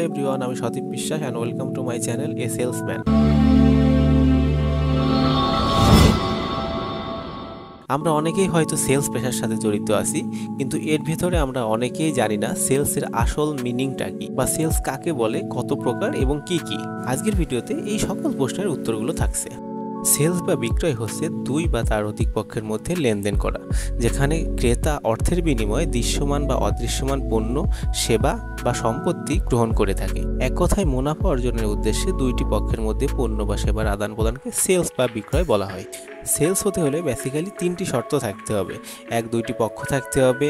Hello everyone, আমি সদীপ বিশ্বাস and welcome to my channel A salesman. আমরা অনেকেই হয়তো সেলস পেশার সাথে জড়িত আছি, কিন্তু এর ভিতরে আমরা অনেকেই জানি না সেলসের আসল মিনিংটা কি, বা সেলস কাকে বলে, কত প্রকার এবং কি কি। আজকের ভিডিওতে এই সকল প্রশ্নের উত্তরগুলো থাকছে। সেলস বা বিক্রয় হচ্ছে দুই বা তার অধিক পক্ষের মধ্যে লেনদেন করা, যেখানে ক্রেতা অর্থের বিনিময়ে দৃশ্যমান বা অদৃশ্যমান পণ্য, সেবা বা সম্পত্তি গ্রহণ করে থাকে। এক কথায় মুনাফা অর্জনের উদ্দেশ্যে দুইটি পক্ষের মধ্যে পণ্য বা সেবার আদান প্রদানকে সেলস বা বিক্রয় বলা হয়। সেলস হতে হলে বেসিক্যালি তিনটি শর্ত থাকতে হবে। এক, দুইটি পক্ষ থাকতে হবে।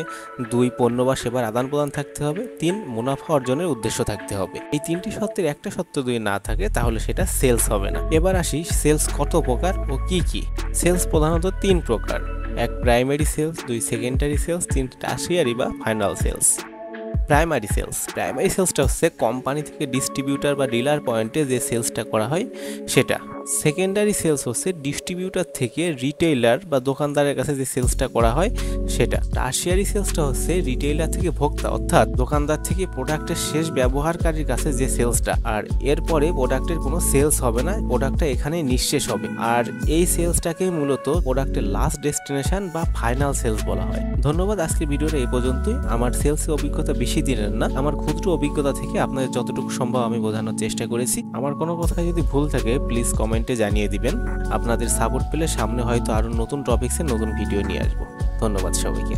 দুই, পণ্য বা সেবার আদান প্রদান থাকতে হবে। তিন, মুনাফা অর্জনের উদ্দেশ্য থাকতে হবে। এই তিনটি শর্তের একটা শর্ত যদি না থাকে তাহলে সেটা সেলস হবে না। এবার আসি সেলস কত প্রকার ও কি কি। সেলস প্রধানত তিন প্রকার: এক, প্রাইমারি সেলস; দুই, সেকেন্ডারি সেলস; তিন, টারশিয়ারি বা ফাইনাল সেলস। প্রাইমারি সেলসটা হচ্ছে কোম্পানি থেকে ডিস্ট্রিবিউটার বা ডিলার পয়েন্টে যে সেলসটা করা হয় সেটা। সেকেন্ডারি সেলস হচ্ছে ডিস্ট্রিবিউটার থেকে রিটেইলার বা দোকানদারের কাছে যে সেলসটা করা হয় সেটা। টারশিয়ারি সেলসটা হচ্ছে রিটেইলার থেকে ভোক্তা অর্থাৎ দোকানদার থেকে প্রোডাক্টের শেষ ব্যবহারকারীর কাছে যে সেলসটা, আর এরপরে প্রোডাক্টের কোনো সেলস হবে না, প্রোডাক্টটা এখানে নিঃশেষ হবে। আর এই সেলসটাকে মূলত প্রোডাক্টের লাস্ট ডেস্টিনেশন বা ফাইনাল সেলস বলা হয়। ধন্যবাদ। আজকের ভিডিওটা এই পর্যন্তই। আমার সেলসের অভিজ্ঞতা বেশি দিনের না, আমার ক্ষুদ্র অভিজ্ঞতা থেকে আপনাদের যতটুকু সম্ভব আমি বোঝানোর চেষ্টা করেছি। আমার কোনো কথায় যদি ভুল থাকে প্লিজ কমেন্টে জানিয়ে দিবেন। আপনাদের সাপোর্ট পেলে সামনে হয়তো আরো নতুন টপিক্সে নতুন ভিডিও নিয়ে আসবো। ধন্যবাদ সবাইকে।